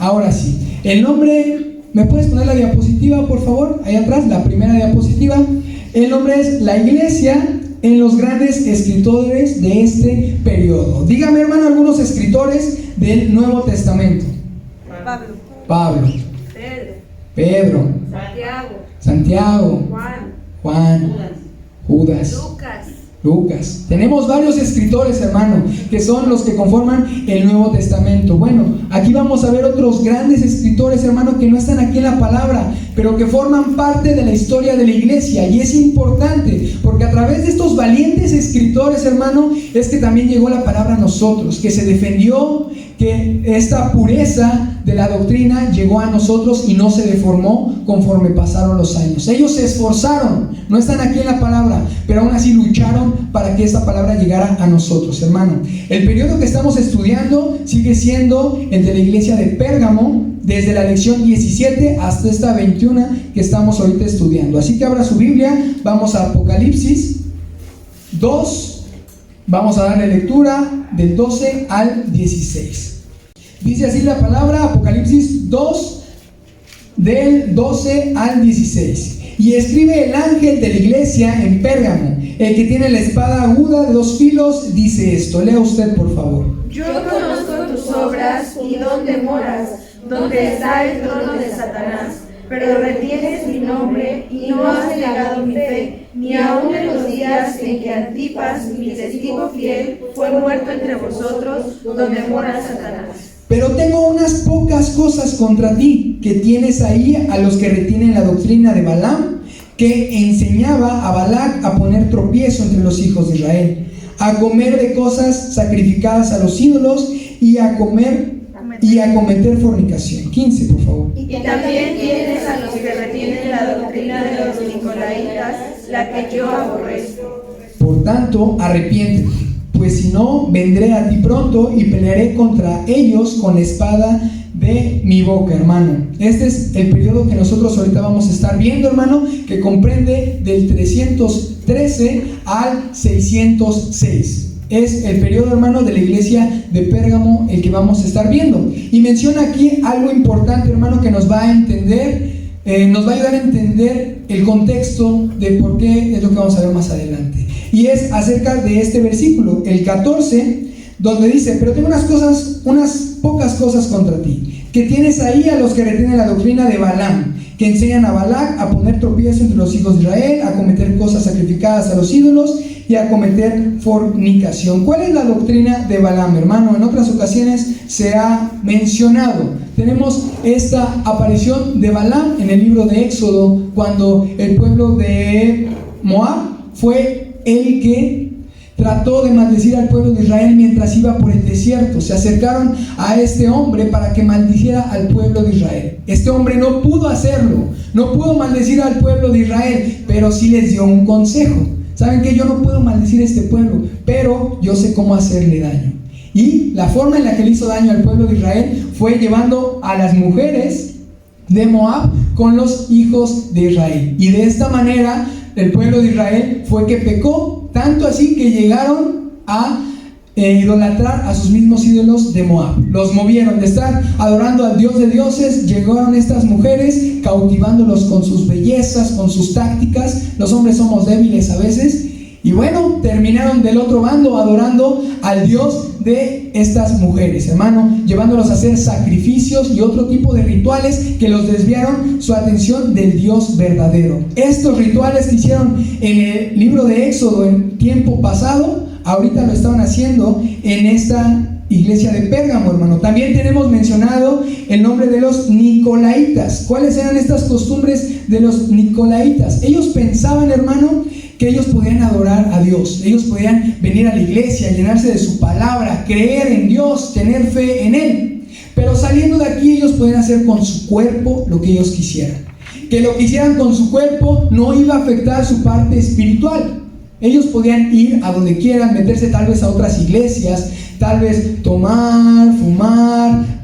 Ahora sí, el nombre, ¿me puedes poner la diapositiva, por favor? Ahí atrás, la primera diapositiva. El nombre es La Iglesia en los grandes escritores de este periodo. Dígame, hermano, algunos escritores del Nuevo Testamento. Pablo. Pedro. Santiago. Juan. Judas. Lucas. Tenemos varios escritores, hermano, que son los que conforman el Nuevo Testamento. Bueno, aquí vamos a ver otros grandes escritores, hermano, que no están aquí en la palabra, pero que forman parte de la historia de la iglesia. Y es importante, porque a través de estos valientes escritores, hermano, es que también llegó la palabra a nosotros, que se defendió, que esta pureza de la doctrina llegó a nosotros y no se deformó conforme pasaron los años. Ellos se esforzaron, no están aquí en la palabra, pero aún así lucharon para que esta palabra llegara a nosotros, hermano. El periodo que estamos estudiando sigue siendo el de la iglesia de Pérgamo, desde la lección 17 hasta esta 21 que estamos ahorita estudiando. Así que abra su Biblia, vamos a Apocalipsis 2, vamos a darle lectura del 12 al 16. Dice así la palabra, Apocalipsis 2, del 12 al 16. Y escribe el ángel de la iglesia en Pérgamo, el que tiene la espada aguda de 2 filos, dice esto. Lea usted, por favor. Yo conozco tus obras y dónde moras, donde está el trono de Satanás, pero retienes mi nombre y no has negado mi fe, ni aun en los días en que Antipas, mi testigo fiel, fue muerto entre vosotros, donde mora Satanás. Pero tengo unas pocas cosas contra ti, que tienes ahí a los que retienen la doctrina de Balaam, que enseñaba a Balac a poner tropiezo entre los hijos de Israel, a comer de cosas sacrificadas a los ídolos y a cometer fornicación. 15, por favor. Y también tienes a los que retienen la doctrina de los nicolaitas, la que yo aborrezco. Por tanto, arrepiéntete, pues si no, vendré a ti pronto y pelearé contra ellos con la espada de mi boca, hermano. Este es el periodo que nosotros ahorita vamos a estar viendo, hermano, que comprende del 313 al 606. Es el periodo, hermano, de la iglesia de Pérgamo el que vamos a estar viendo. Y menciona aquí algo importante, hermano, que nos va a entender, nos va a ayudar a entender el contexto de por qué es lo que vamos a ver más adelante. Y es acerca de este versículo, el 14, donde dice: pero tengo unas pocas cosas contra ti, que tienes ahí a los que retienen la doctrina de Balaam, que enseñan a Balac a poner tropiezo entre los hijos de Israel, a cometer cosas sacrificadas a los ídolos y a cometer fornicación. ¿Cuál es la doctrina de Balaam, hermano? En otras ocasiones se ha mencionado. Tenemos esta aparición de Balaam en el libro de Éxodo, cuando el pueblo de Moab fue el que trató de maldecir al pueblo de Israel mientras iba por el desierto. Se acercaron a este hombre para que maldiciera al pueblo de Israel. Este hombre no pudo hacerlo, no pudo maldecir al pueblo de Israel, pero sí les dio un consejo. ¿Saben qué? Yo no puedo maldecir a este pueblo, pero yo sé cómo hacerle daño. Y la forma en la que le hizo daño al pueblo de Israel fue llevando a las mujeres de Moab con los hijos de Israel. Y de esta manera el pueblo de Israel fue que pecó, tanto así que llegaron a idolatrar a sus mismos ídolos de Moab. Los movieron de estar adorando al Dios de dioses. Llegaron estas mujeres cautivándolos con sus bellezas, con sus tácticas. Los hombres somos débiles a veces. Y bueno, terminaron del otro bando adorando al Dios de estas mujeres, hermano, llevándolos a hacer sacrificios y otro tipo de rituales que los desviaron su atención del Dios verdadero. Estos rituales que hicieron en el libro de Éxodo en tiempo pasado, ahorita lo estaban haciendo en esta iglesia de Pérgamo, hermano. También tenemos mencionado el nombre de los nicolaitas. ¿Cuáles eran estas costumbres de los nicolaitas? Ellos pensaban, hermano, que ellos podían adorar a Dios, ellos podían venir a la iglesia, llenarse de su palabra, creer en Dios, tener fe en Él, pero saliendo de aquí ellos podían hacer con su cuerpo lo que ellos quisieran. Que lo que hicieran con su cuerpo no iba a afectar su parte espiritual. Ellos podían ir a donde quieran, meterse tal vez a otras iglesias, tal vez tomar, fumar,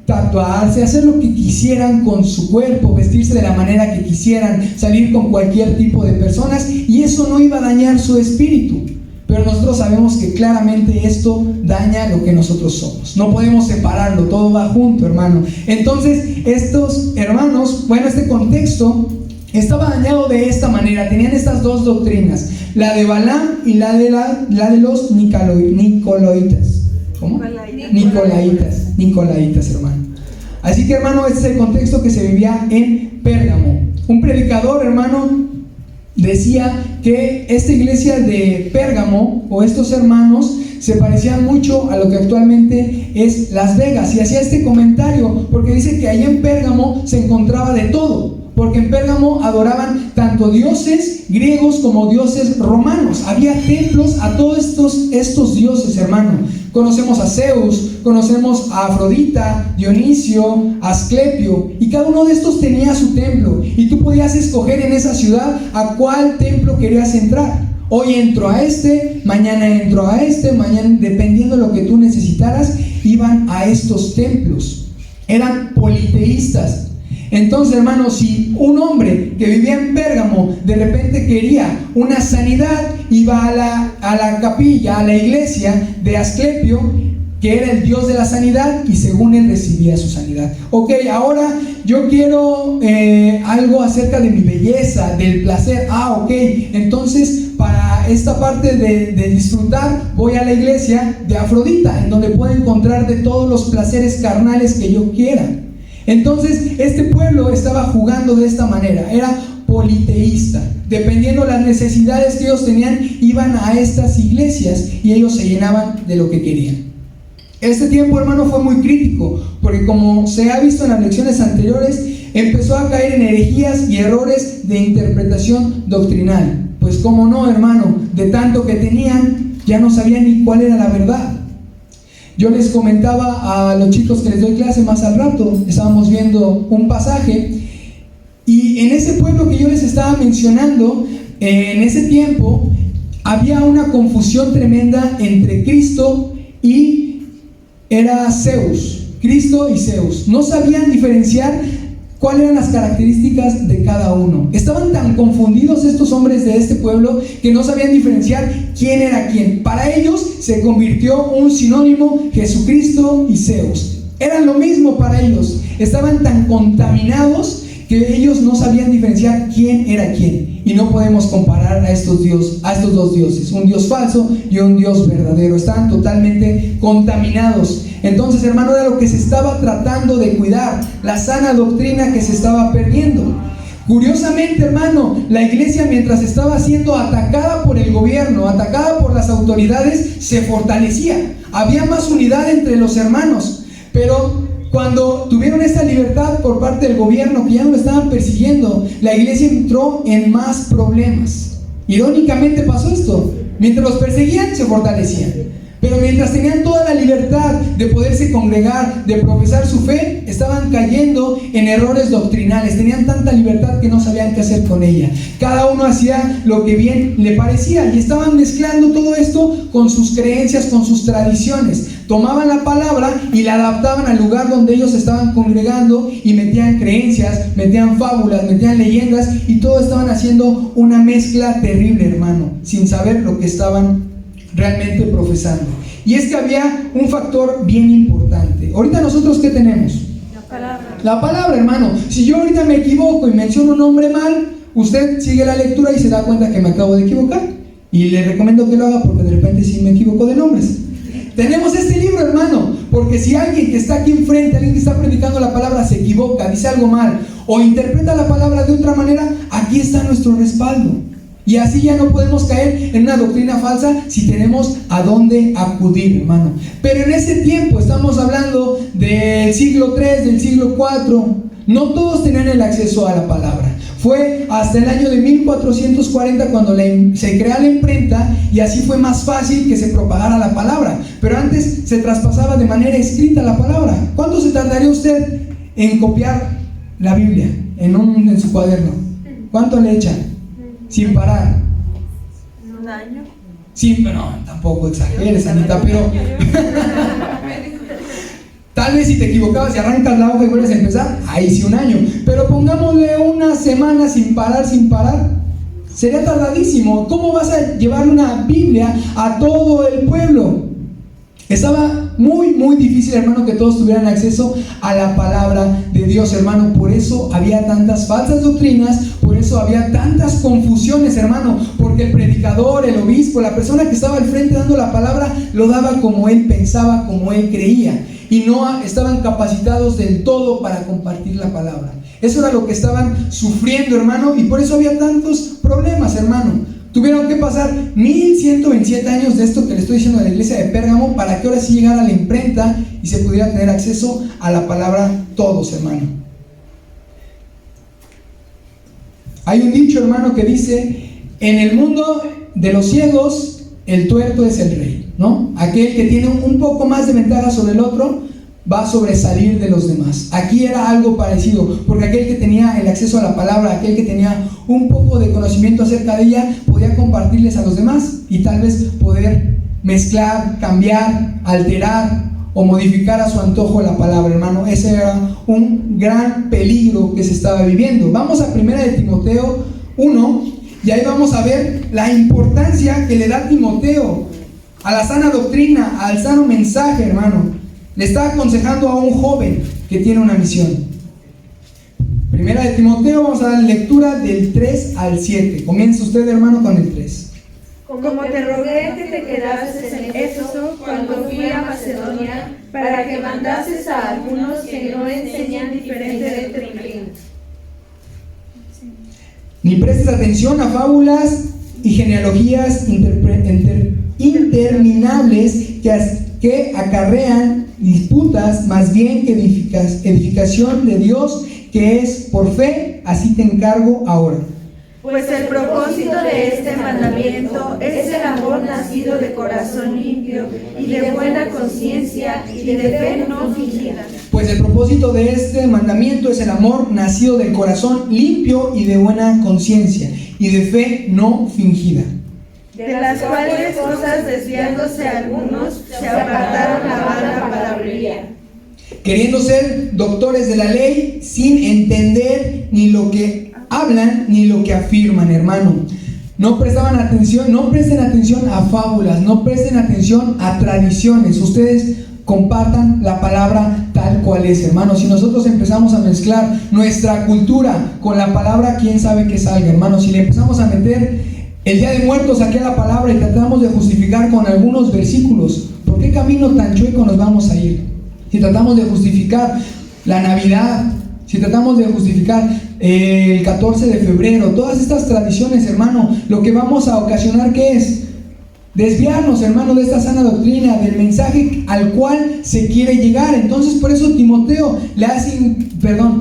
tatuarse, hacer lo que quisieran con su cuerpo, vestirse de la manera que quisieran, salir con cualquier tipo de personas, y eso no iba a dañar su espíritu. pero nosotros sabemos que claramente esto daña lo que nosotros somos. No podemos separarlo, todo va junto, hermano. Entonces, estos hermanos, bueno, este contexto estaba dañado de esta manera. Tenían estas dos doctrinas, la de Balaam y la de los Nicolaitas. ¿Cómo? Nicolaitas, hermano. Así que, hermano, este es el contexto que se vivía en Pérgamo. Un predicador, hermano, decía que esta iglesia de Pérgamo, o estos hermanos, se parecían mucho a lo que actualmente es Las Vegas, y hacía este comentario porque dice que allí en Pérgamo se encontraba de todo, porque en Pérgamo adoraban tanto dioses griegos como dioses romanos. Había templos a todos estos dioses, hermano. Conocemos a Zeus, conocemos a Afrodita, Dionisio, Asclepio, y cada uno de estos tenía su templo, y tú podías escoger en esa ciudad a cuál templo querías entrar. Hoy entro a este, mañana entro a este, mañana, dependiendo de lo que tú necesitaras, iban a estos templos. Eran politeístas. Entonces, hermanos, si un hombre que vivía en Pérgamo de repente quería una sanidad, iba a la capilla, a la iglesia de Asclepio, que era el dios de la sanidad, y según él recibía su sanidad. Ok, ahora yo quiero algo acerca de mi belleza, del placer. Ok, entonces para esta parte de disfrutar, voy a la iglesia de Afrodita, en donde puedo encontrar de todos los placeres carnales que yo quiera. Entonces este pueblo estaba jugando de esta manera, era politeísta. Dependiendo de las necesidades que ellos tenían, iban a estas iglesias y ellos se llenaban de lo que querían. Este tiempo, hermano, fue muy crítico, porque como se ha visto en las lecciones anteriores, empezó a caer en herejías y errores de interpretación doctrinal. Pues cómo no, hermano, de tanto que tenían, ya no sabían ni cuál era la verdad. Yo les comentaba a los chicos que les doy clase más al rato, estábamos viendo un pasaje, y en ese pueblo que yo les estaba mencionando, en ese tiempo, había una confusión tremenda entre Cristo y era Zeus. Cristo y Zeus. No sabían diferenciar cuáles eran las características de cada uno. Estaban tan confundidos estos hombres de este pueblo que no sabían diferenciar quién era quién. Para ellos se convirtió un sinónimo Jesucristo y Zeus. Eran lo mismo para ellos. Estaban tan contaminados que ellos no sabían diferenciar quién era quién. Y no podemos comparar a estos dos dioses, un Dios falso y un Dios verdadero. Estaban totalmente contaminados. Entonces, hermano, era lo que se estaba tratando de cuidar, la sana doctrina que se estaba perdiendo. Curiosamente, hermano, la iglesia, mientras estaba siendo atacada por el gobierno, atacada por las autoridades, se fortalecía. Había más unidad entre los hermanos. Pero cuando tuvieron esta libertad por parte del gobierno, que ya no lo estaban persiguiendo, la iglesia entró en más problemas. Irónicamente pasó esto: mientras los perseguían, se fortalecían. Pero mientras tenían toda la libertad de poderse congregar, de profesar su fe, estaban cayendo en errores doctrinales. Tenían tanta libertad que no sabían qué hacer con ella. Cada uno hacía lo que bien le parecía, y estaban mezclando todo esto con sus creencias, con sus tradiciones. Tomaban la palabra y la adaptaban al lugar donde ellos estaban congregando, y metían creencias, metían fábulas, metían leyendas, y todo estaban haciendo una mezcla terrible, hermano, sin saber lo que estaban realmente profesando. Y es que había un factor bien importante. Ahorita nosotros, ¿qué tenemos? La palabra, hermano. Si yo ahorita me equivoco y menciono un nombre mal, usted sigue la lectura y se da cuenta que me acabo de equivocar, y le recomiendo que lo haga, porque de repente sí me equivoco de nombres. Tenemos este libro, hermano, porque si alguien que está aquí enfrente, alguien que está predicando la palabra, se equivoca, dice algo mal o interpreta la palabra de otra manera, aquí está nuestro respaldo. Y así ya no podemos caer en una doctrina falsa si tenemos a dónde acudir, hermano. Pero en ese tiempo, estamos hablando del siglo III, del siglo IV, no todos tenían el acceso a la palabra. Fue hasta el año de 1440 cuando se crea la imprenta, y así fue más fácil que se propagara la palabra. Pero antes se traspasaba de manera escrita la palabra. ¿Cuánto se tardaría usted en copiar la Biblia en su cuaderno? ¿Cuánto le echan? Sin parar. ¿Un año? Sí, pero no, tampoco exageres, Anita, pero tal vez si te equivocabas y arrancas la hoja y vuelves a empezar, ahí sí un año. Pero pongámosle una semana sin parar, Sería tardadísimo. ¿Cómo vas a llevar una Biblia a todo el pueblo? Estaba muy difícil, hermano, que todos tuvieran acceso a la palabra de Dios, hermano. Por eso había tantas falsas doctrinas, por eso había tantas confusiones, hermano, porque el predicador, el obispo, la persona que estaba al frente dando la palabra, lo daba como él pensaba, como él creía, y no estaban capacitados del todo para compartir la palabra. Eso era lo que estaban sufriendo, hermano, y por eso había tantos problemas, hermano. Tuvieron que pasar 1127 años de esto que le estoy diciendo de la iglesia de Pérgamo para que ahora sí llegara a la imprenta y se pudiera tener acceso a la palabra todos, hermano. Hay un dicho, hermano, que dice: en el mundo de los ciegos el tuerto es el rey, ¿no? Aquel que tiene un poco más de ventaja sobre el otro va a sobresalir de los demás. Aquí era algo parecido, porque aquel que tenía el acceso a la palabra, aquel que tenía un poco de conocimiento acerca de ella, podía compartirles a los demás y tal vez poder mezclar, cambiar, alterar o modificar a su antojo la palabra, hermano. Ese era un gran peligro que se estaba viviendo. Vamos a 1 de Timoteo 1 y ahí vamos a ver la importancia que le da Timoteo a la sana doctrina, al sano mensaje, hermano. Le está aconsejando a un joven que tiene una misión. 1 de Timoteo, vamos a dar lectura del 3 al 7. Comienza usted, hermano, con el 3. Como te rogué que te quedases en Éfeso cuando fui a Macedonia, para que mandases a algunos que no enseñan diferente doctrina. Ni prestes atención a fábulas y genealogías interminables que acarrean disputas, más bien que edificación de Dios, que es por fe. Así te encargo ahora. Pues el propósito de este mandamiento es el amor nacido de corazón limpio y de buena conciencia y de fe no fingida. Pues el propósito de este mandamiento es el amor nacido del corazón limpio y de buena conciencia y de fe no fingida. De las cuales cosas, desviándose algunos, se apartaron a vana palabrería, queriendo ser doctores de la ley, sin entender ni lo que hablan ni lo que afirman, hermano. No prestaban atención, no presten atención a fábulas, no presten atención a tradiciones. Ustedes compartan la palabra tal cual es, hermano. Si nosotros empezamos a mezclar nuestra cultura con la palabra, quién sabe qué salga, hermano. Si le empezamos a meter el Día de Muertos aquí a la palabra y tratamos de justificar con algunos versículos, ¿por qué camino tan chueco nos vamos a ir? Si tratamos de justificar la Navidad, si tratamos de justificar el 14 de febrero, todas estas tradiciones, hermano, lo que vamos a ocasionar, ¿qué es? Desviarnos, hermano, de esta sana doctrina, del mensaje al cual se quiere llegar. Entonces, por eso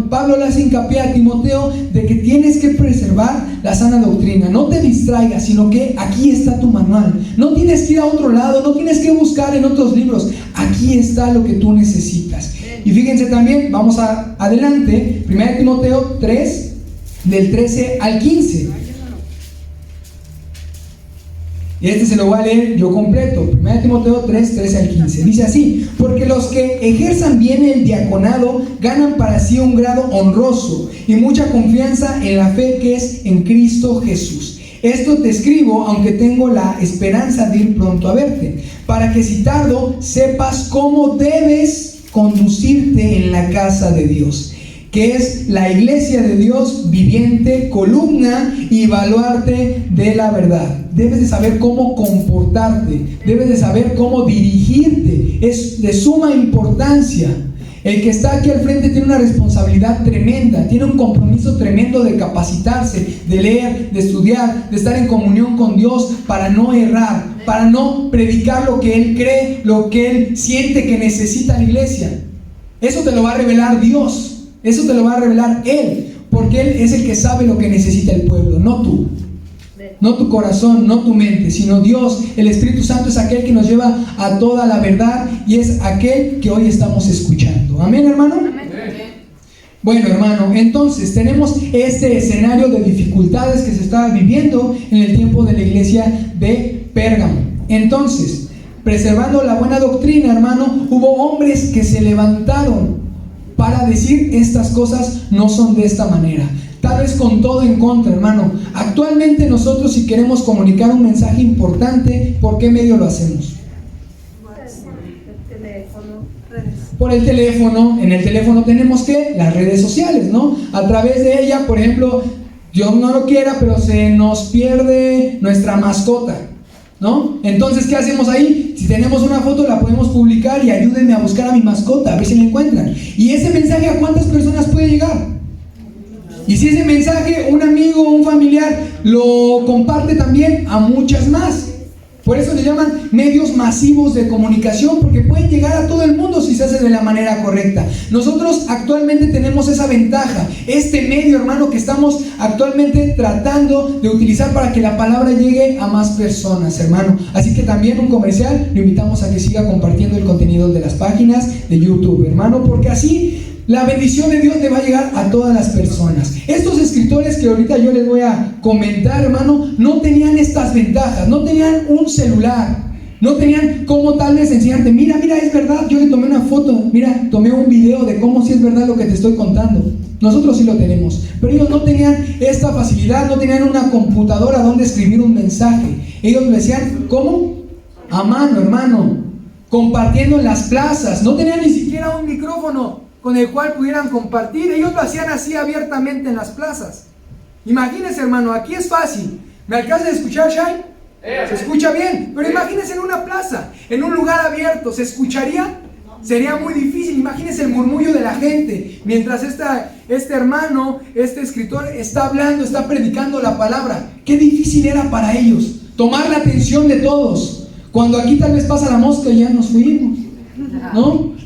Pablo le hace hincapié a Timoteo de que tienes que preservar la sana doctrina. No te distraigas, sino que aquí está tu manual. No tienes que ir a otro lado, no tienes que buscar en otros libros. Aquí está lo que tú necesitas. Y fíjense también, vamos adelante, 1 Timoteo 3, del 13 al 15. Y este se lo voy a leer yo completo. 1 Timoteo 3, 13 al 15. Dice así: porque los que ejerzan bien el diaconado ganan para sí un grado honroso y mucha confianza en la fe que es en Cristo Jesús. Esto te escribo, aunque tengo la esperanza de ir pronto a verte, para que si tardo sepas cómo debes conducirte en la casa de Dios, que es la iglesia de Dios viviente, columna y baluarte de la verdad. Debes de saber cómo comportarte, debes de saber cómo dirigirte. Es de suma importancia. El que está aquí al frente tiene una responsabilidad tremenda, tiene un compromiso tremendo de capacitarse, de leer, de estudiar, de estar en comunión con Dios para no errar, para no predicar lo que Él cree, lo que Él siente que necesita la iglesia. Eso te lo va a revelar Dios, eso te lo va a revelar Él, porque Él es el que sabe lo que necesita el pueblo, no tú. No tu corazón, no tu mente, sino Dios. El Espíritu Santo es aquel que nos lleva a toda la verdad y es aquel que hoy estamos escuchando. ¿Amén, hermano? Amén. Bueno, hermano, entonces tenemos este escenario de dificultades que se estaba viviendo en el tiempo de la iglesia de Pérgamo. Entonces, preservando la buena doctrina, hermano, hubo hombres que se levantaron para decir: estas cosas no son de esta manera. tal vez con todo en contra, hermano. Actualmente nosotros, si queremos comunicar un mensaje importante, ¿por qué medio lo hacemos? Por el teléfono. En el teléfono tenemos que las redes sociales, ¿no? A través de ella, por ejemplo, Dios no lo quiera, pero se nos pierde nuestra mascota, ¿no? Entonces, ¿qué hacemos ahí? Si tenemos una foto, la podemos publicar y ayúdenme a buscar a mi mascota, a ver si la encuentran. ¿Y ese mensaje a cuántas personas puede llegar? Y si ese mensaje un amigo o un familiar lo comparte también, a muchas más. Por eso le llaman medios masivos de comunicación, porque pueden llegar a todo el mundo si se hace de la manera correcta. Nosotros actualmente tenemos esa ventaja, este medio, hermano, que estamos actualmente tratando de utilizar para que la palabra llegue a más personas, hermano. Así que también un comercial, lo invitamos a que siga compartiendo el contenido de las páginas de YouTube, hermano, porque así la bendición de Dios le va a llegar a todas las personas. Estos escritores que ahorita yo les voy a comentar, hermano, no tenían estas ventajas, no tenían un celular, no tenían cómo tal vez enseñarte, mira, es verdad, yo le tomé una foto, mira, tomé un video de cómo si es verdad lo que te estoy contando. Nosotros sí lo tenemos, pero ellos no tenían esta facilidad, no tenían una computadora donde escribir un mensaje. Ellos lo decían, ¿cómo? A mano, hermano, compartiendo en las plazas. No tenían ni siquiera un micrófono con el cual pudieran compartir. Ellos lo hacían así abiertamente en las plazas. Imagínense, hermano, aquí es fácil. ¿Me alcanza a escuchar, Shai? Se escucha bien, pero imagínense en una plaza, en un lugar abierto, ¿se escucharía? Sería muy difícil. Imagínense el murmullo de la gente mientras este hermano, este escritor está hablando, está predicando la palabra. Qué difícil era para ellos tomar la atención de todos. Cuando aquí tal vez pasa la mosca y ya nos fuimos, ¿no?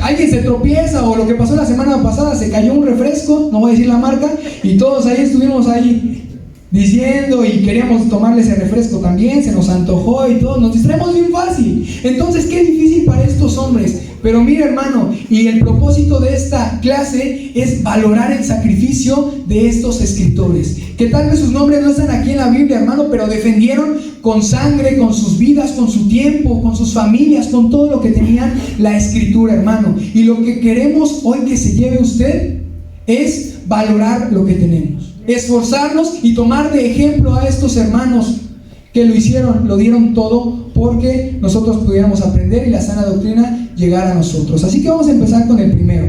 Alguien se tropieza, o lo que pasó la semana pasada, se cayó un refresco, no voy a decir la marca, y todos ahí estuvimos ahí diciendo y queríamos tomarle ese refresco también, se nos antojó y todo, nos distraemos bien fácil. Entonces, qué difícil para estos hombres. Pero mira, hermano, y el propósito de esta clase es valorar el sacrificio de estos escritores, que tal vez sus nombres no están aquí en la Biblia, hermano, pero defendieron con sangre, con sus vidas, con su tiempo, con sus familias, con todo lo que tenían la escritura, hermano. Y lo que queremos hoy que se lleve usted es valorar lo que tenemos, esforzarnos y tomar de ejemplo a estos hermanos que lo hicieron, lo dieron todo porque nosotros pudiéramos aprender y la sana doctrina llegara a nosotros. Así que vamos a empezar con el primero.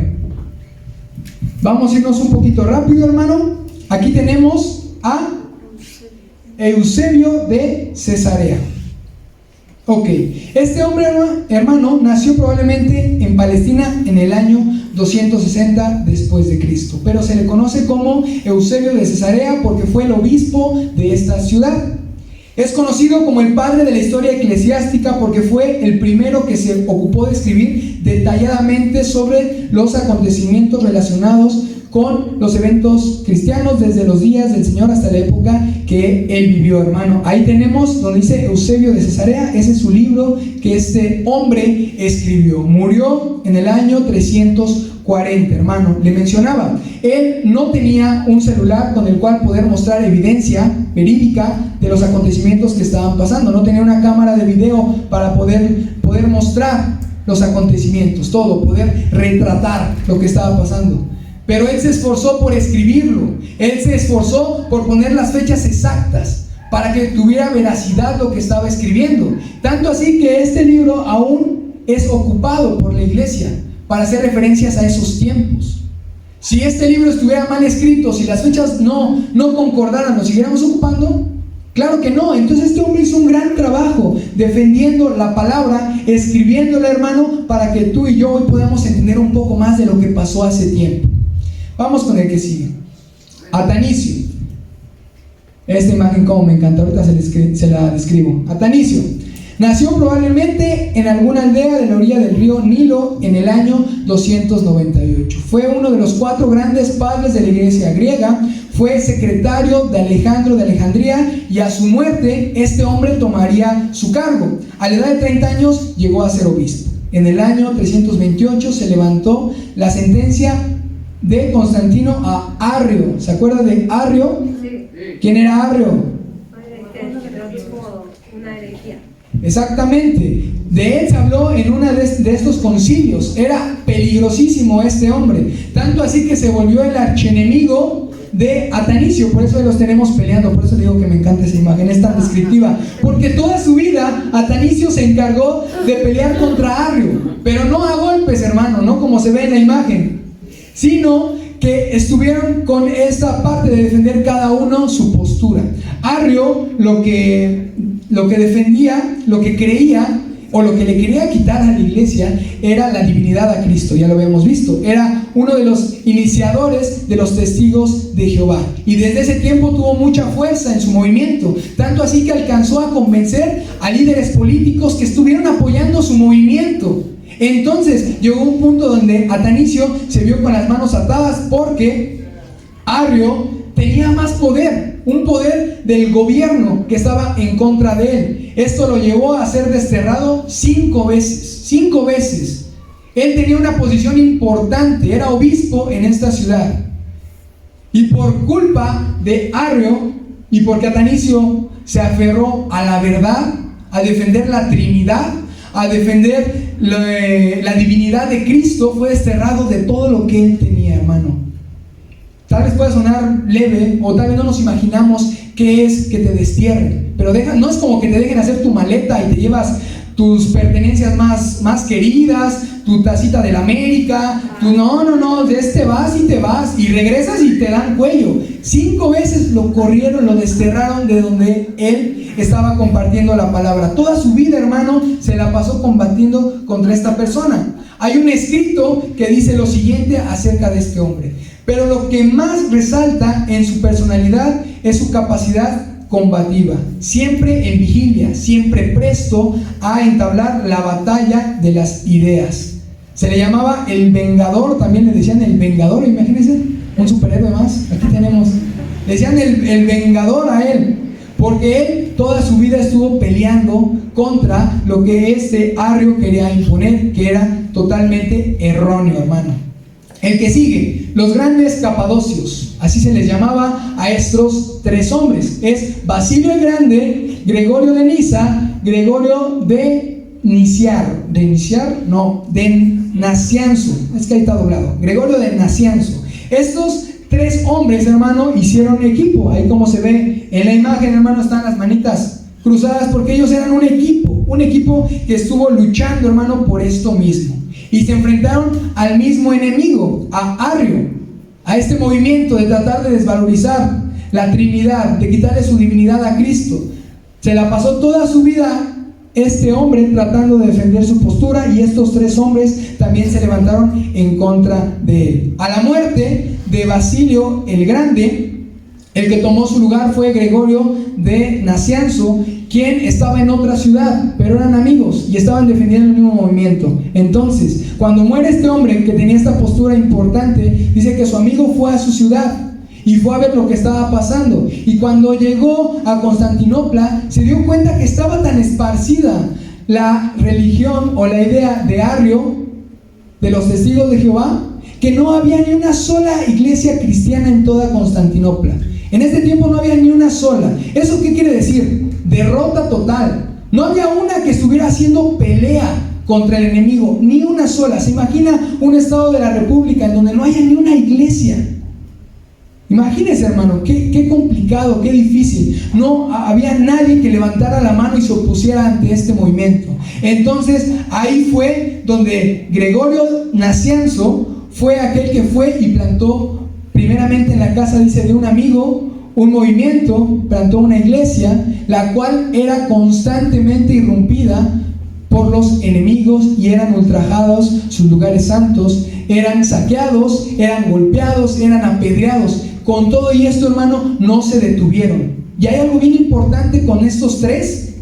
Vamos a irnos un poquito rápido, hermano. Aquí tenemos a Eusebio de Cesarea. Ok, este hombre, hermano, nació probablemente en Palestina en el año 260 después de Cristo, pero se le conoce como Eusebio de Cesarea porque fue el obispo de esta ciudad. Es conocido como el padre de la historia eclesiástica porque fue el primero que se ocupó de escribir detalladamente sobre los acontecimientos relacionados con los eventos cristianos desde los días del Señor hasta la época que él vivió, hermano. Ahí tenemos donde dice Eusebio de Cesarea. Ese es su libro que este hombre escribió. Murió en el año 340, hermano. Le mencionaba, él no tenía un celular con el cual poder mostrar evidencia verídica de los acontecimientos que estaban pasando. No tenía una cámara de video para poder mostrar los acontecimientos, todo, poder retratar lo que estaba pasando. Pero él se esforzó por escribirlo, él se esforzó por poner las fechas exactas para que tuviera veracidad lo que estaba escribiendo. Tanto así que este libro aún es ocupado por la iglesia para hacer referencias a esos tiempos. Si este libro estuviera mal escrito, si las fechas no concordaran, ¿lo siguiéramos ocupando? Claro que no. Entonces este hombre hizo un gran trabajo defendiendo la palabra, escribiéndola, hermano, para que tú y yo hoy podamos entender un poco más de lo que pasó hace tiempo. Vamos con el que sigue. Atanicio. Esta imagen como me encanta, ahorita se la describo. Atanicio nació probablemente en alguna aldea de la orilla del río Nilo en el año 298. Fue uno de los 4 grandes padres de la iglesia griega. Fue secretario de Alejandro de Alejandría y a su muerte este hombre tomaría su cargo. A la edad de 30 años llegó a ser obispo. En el año 328 se levantó la sentencia de Constantino a Arrio. ¿Se acuerdan de Arrio? Sí. ¿Quién era Arrio? Una herejía. Exactamente. De él se habló en uno de estos concilios. Era peligrosísimo este hombre, tanto así que se volvió el archienemigo de Atanicio. Por eso los tenemos peleando, por eso digo que me encanta esa imagen, es tan descriptiva, porque toda su vida Atanicio se encargó de pelear contra Arrio, pero no a golpes, hermano, no como se ve en la imagen, sino que estuvieron con esta parte de defender cada uno su postura. Arrio lo que defendía, lo que creía o lo que le quería quitar a la iglesia era la divinidad a Cristo, ya lo habíamos visto. Era uno de los iniciadores de los testigos de Jehová, y desde ese tiempo tuvo mucha fuerza en su movimiento, tanto así que alcanzó a convencer a líderes políticos que estuvieron apoyando su movimiento. Entonces llegó un punto donde Atanicio se vio con las manos atadas porque Arrio tenía más poder, un poder del gobierno que estaba en contra de él. Esto lo llevó a ser desterrado 5 veces. 5 veces. Él tenía una posición importante, era obispo en esta ciudad. Y por culpa de Arrio, y porque Atanicio se aferró a la verdad, a defender la Trinidad, a defender la divinidad de Cristo, fue desterrado de todo lo que él tenía, hermano. Tal vez pueda sonar leve, o tal vez no nos imaginamos qué es que te destierren, pero no es como que te dejen hacer tu maleta y te llevas tus pertenencias más queridas, tu tacita de la América, no, de este vas y te vas, y regresas y te dan cuello. 5 veces lo corrieron, lo desterraron de donde él estaba compartiendo la palabra. Toda su vida, hermano, se la pasó combatiendo contra esta persona. Hay un escrito que dice lo siguiente acerca de este hombre: pero lo que más resalta en su personalidad es su capacidad combativa, siempre en vigilia, siempre presto a entablar la batalla de las ideas. Se le llamaba el vengador, también le decían el vengador, imagínense, un superhéroe más, aquí tenemos, le decían el vengador a él, porque él toda su vida estuvo peleando contra lo que este Arrio quería imponer, que era totalmente erróneo, hermano. El que sigue, los grandes capadocios, así se les llamaba a estos 3 hombres, es Basilio el Grande, Gregorio de Nisa, Gregorio de Nacianzo, es que ahí está doblado, Gregorio de Nacianzo. Estos 3 hombres, hermano, hicieron equipo. Ahí como se ve en la imagen, hermano, están las manitas cruzadas, porque ellos eran un equipo que estuvo luchando, hermano, por esto mismo. Y se enfrentaron al mismo enemigo, a Arrio, a este movimiento de tratar de desvalorizar la Trinidad, de quitarle su divinidad a Cristo. Se la pasó toda su vida este hombre tratando de defender su postura, y estos 3 hombres también se levantaron en contra de él. A la muerte de Basilio el Grande, el que tomó su lugar fue Gregorio de Nacianzo, quien estaba en otra ciudad, pero eran amigos y estaban defendiendo el mismo movimiento. Entonces, cuando muere este hombre que tenía esta postura importante, dice que su amigo fue a su ciudad y fue a ver lo que estaba pasando. Y cuando llegó a Constantinopla, se dio cuenta que estaba tan esparcida la religión o la idea de Arrio, de los testigos de Jehová, que no había ni una sola iglesia cristiana en toda Constantinopla. En este tiempo no había ni una sola. ¿Eso qué quiere decir? Derrota total. No había una que estuviera haciendo pelea contra el enemigo, ni una sola. ¿Se imagina un estado de la república en donde no haya ni una iglesia? Imagínense, hermano, qué complicado, qué difícil. No había nadie que levantara la mano y se opusiera ante este movimiento. Entonces ahí fue donde Gregorio Nacianzo fue aquel que fue y plantó primeramente en la casa, dice, de un amigo, un movimiento, plantó una iglesia, la cual era constantemente irrumpida por los enemigos, y eran ultrajados sus lugares santos, eran saqueados, eran golpeados, eran apedreados. Con todo y esto, hermano, no se detuvieron. Y hay algo bien importante con estos tres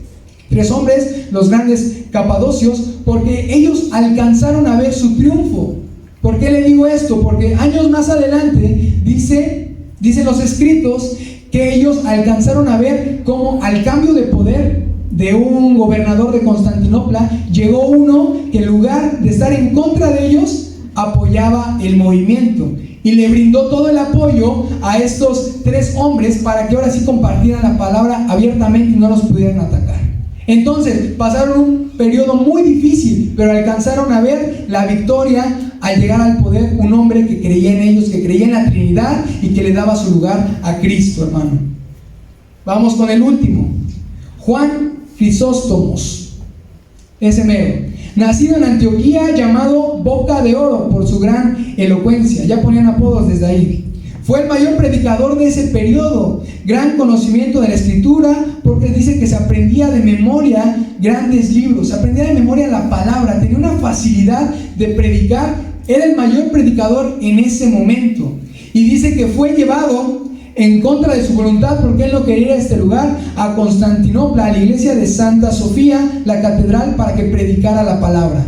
hombres, los grandes capadocios, porque ellos alcanzaron a ver su triunfo. ¿Por qué le digo esto? Porque años más adelante dicen los escritos que ellos alcanzaron a ver cómo al cambio de poder de un gobernador de Constantinopla, llegó uno que en lugar de estar en contra de ellos, apoyaba el movimiento y le brindó todo el apoyo a estos 3 hombres para que ahora sí compartieran la palabra abiertamente y no los pudieran atacar. Entonces pasaron un periodo muy difícil, pero alcanzaron a ver la victoria al llegar al poder un hombre que creía en ellos, que creía en la Trinidad y que le daba su lugar a Cristo, hermano. Vamos con el último. Juan Crisóstomos, ese mero, nacido en Antioquía, llamado Boca de Oro por su gran elocuencia. Ya ponían apodos desde ahí. Fue el mayor predicador de ese periodo, gran conocimiento de la Escritura, porque dice que se aprendía de memoria grandes libros, se aprendía de memoria la palabra, tenía una facilidad de predicar, era el mayor predicador en ese momento. Y dice que fue llevado en contra de su voluntad, porque él no quería ir a este lugar, a Constantinopla, a la iglesia de Santa Sofía, la catedral, para que predicara la palabra.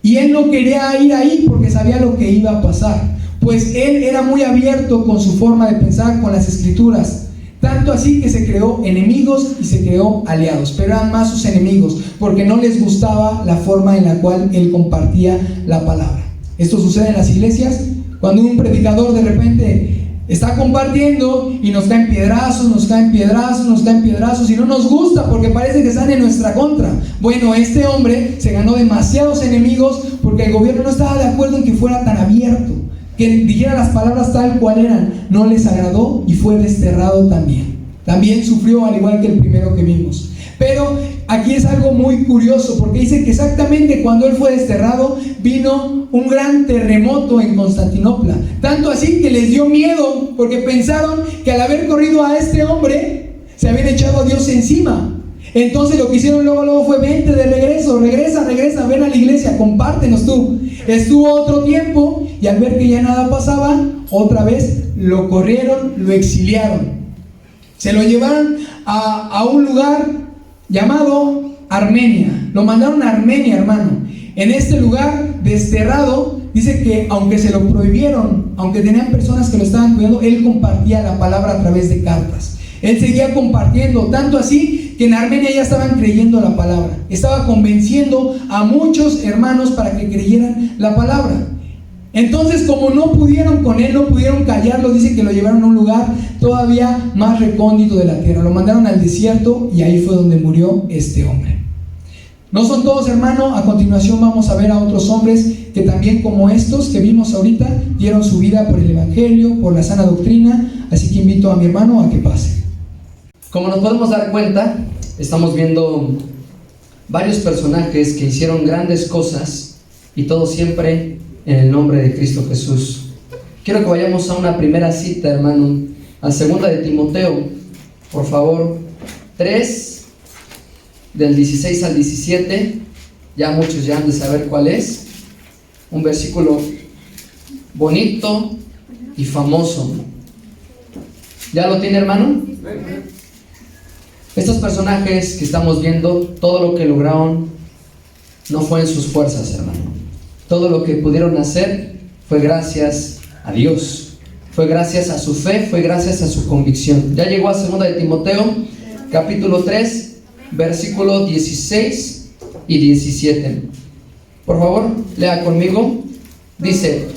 Y él no quería ir ahí porque sabía lo que iba a pasar. Pues él era muy abierto con su forma de pensar, con las escrituras, tanto así que se creó enemigos y se creó aliados, pero eran más sus enemigos, porque no les gustaba la forma en la cual él compartía la palabra. Esto sucede en las iglesias, cuando un predicador de repente está compartiendo y nos caen piedrazos, y no nos gusta porque parece que están en nuestra contra. Bueno, este hombre se ganó demasiados enemigos porque el gobierno no estaba de acuerdo en que fuera tan abierto, que dijera las palabras tal cual eran. No les agradó y fue desterrado también. También sufrió, al igual que el primero que vimos. Pero aquí es algo muy curioso, porque dice que exactamente cuando él fue desterrado, vino un gran terremoto en Constantinopla. Tanto así que les dio miedo, porque pensaron que al haber corrido a este hombre, se habían echado a Dios encima. Entonces lo que hicieron luego fue: vente de regreso, regresa, ven a la iglesia, compártenos tú. Estuvo otro tiempo y al ver que ya nada pasaba, otra vez lo corrieron, lo exiliaron. Se lo llevaron a un lugar llamado Armenia. Lo mandaron a Armenia, hermano. En este lugar, desterrado, dice que aunque se lo prohibieron, aunque tenían personas que lo estaban cuidando, él compartía la palabra a través de cartas. Él seguía compartiendo, tanto así que en Armenia ya estaban creyendo la palabra. Estaba convenciendo a muchos hermanos para que creyeran la palabra. Entonces, como no pudieron con él, no pudieron callarlo, dice que lo llevaron a un lugar todavía más recóndito de la tierra. Lo mandaron al desierto y ahí fue donde murió este hombre. No son todos, hermano. A continuación vamos a ver a otros hombres que también, como estos que vimos ahorita, dieron su vida por el evangelio, por la sana doctrina. Así que invito a mi hermano a que pase. Como nos podemos dar cuenta, estamos viendo varios personajes que hicieron grandes cosas, y todo siempre en el nombre de Cristo Jesús. Quiero que vayamos a una primera cita, hermano, a 2 de Timoteo, por favor, 3, del 16 al 17. Ya muchos ya han de saber cuál es. Un versículo bonito y famoso. ¿Ya lo tiene, hermano? Estos personajes que estamos viendo, todo lo que lograron no fue en sus fuerzas, hermano. Todo lo que pudieron hacer fue gracias a Dios, fue gracias a su fe, fue gracias a su convicción. Ya llegó a 2 de Timoteo, capítulo 3, versículo 16 y 17. Por favor, lea conmigo. Dice: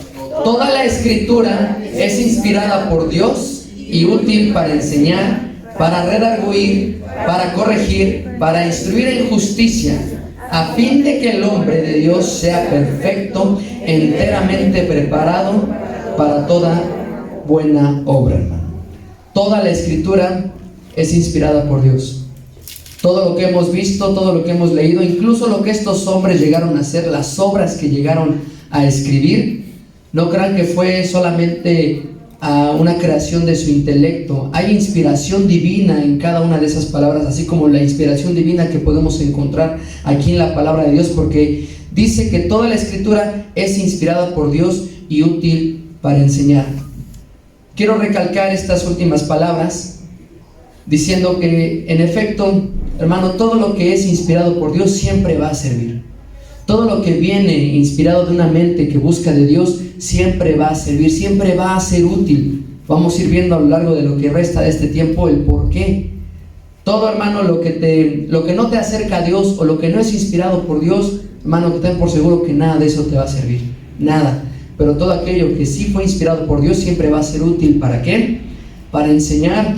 toda la escritura es inspirada por Dios y útil para enseñar, para redarguir, para corregir, para instruir en justicia, a fin de que el hombre de Dios sea perfecto, enteramente preparado para toda buena obra, hermano. Toda la escritura es inspirada por Dios. Todo lo que hemos visto, todo lo que hemos leído, incluso lo que estos hombres llegaron a hacer, las obras que llegaron a escribir, no crean que fue solamente una creación de su intelecto. Hay inspiración divina en cada una de esas palabras, así como la inspiración divina que podemos encontrar aquí en la palabra de Dios, porque dice que toda la escritura es inspirada por Dios y útil para enseñar. Quiero recalcar estas últimas palabras diciendo que, en efecto, hermano, todo lo que es inspirado por Dios siempre va a servir. Todo lo que viene inspirado de una mente que busca de Dios siempre va a servir, siempre va a ser útil. Vamos a ir viendo a lo largo de lo que resta de este tiempo el por qué. Todo, hermano, lo que no te acerca a Dios o lo que no es inspirado por Dios, hermano, que ten por seguro que nada de eso te va a servir, nada. Pero todo aquello que sí fue inspirado por Dios siempre va a ser útil. ¿Para qué? Para enseñar,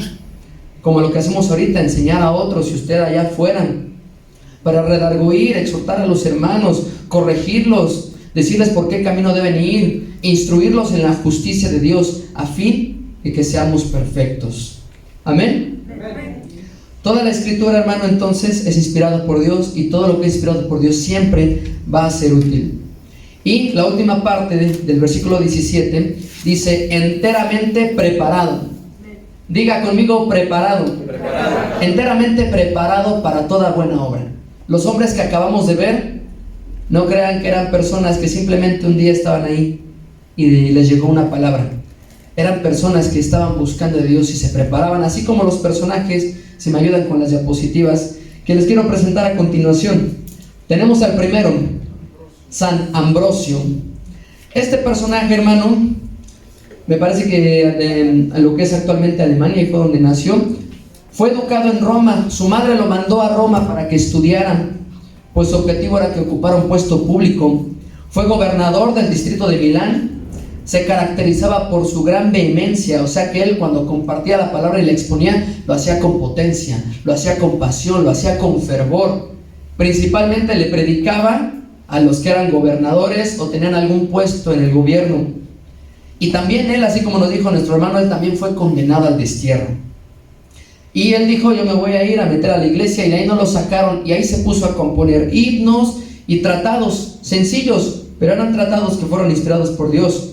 como lo que hacemos ahorita, enseñar a otros, si usted allá fuera, para redarguir, exhortar a los hermanos, corregirlos, decirles por qué camino deben ir, instruirlos en la justicia de Dios, a fin de que seamos perfectos. Amén. Toda la escritura, hermano, entonces es inspirada por Dios, y todo lo que es inspirado por Dios siempre va a ser útil. Y la última parte del versículo 17 dice: enteramente preparado. Diga conmigo: preparado. Enteramente preparado para toda buena obra. Los hombres que acabamos de ver, no crean que eran personas que simplemente un día estaban ahí y les llegó una palabra. Eran personas que estaban buscando a Dios y se preparaban, así como los personajes. Si me ayudan con las diapositivas que les quiero presentar a continuación. Tenemos al primero, San Ambrosio. Este personaje, hermano, me parece que en lo que es actualmente Alemania, y fue donde nació, fue educado en Roma. Su madre lo mandó a Roma para que estudiara, pues su objetivo era que ocupara un puesto público. Fue gobernador del distrito de Milán. Se caracterizaba por su gran vehemencia, o sea que él, cuando compartía la palabra y la exponía, lo hacía con potencia, lo hacía con pasión, lo hacía con fervor. Principalmente le predicaba a los que eran gobernadores o tenían algún puesto en el gobierno. Y también él, así como nos dijo nuestro hermano, él también fue condenado al destierro. Y él dijo: yo me voy a ir a meter a la iglesia, y de ahí no lo sacaron, y ahí se puso a componer himnos y tratados sencillos, pero eran tratados que fueron inspirados por Dios.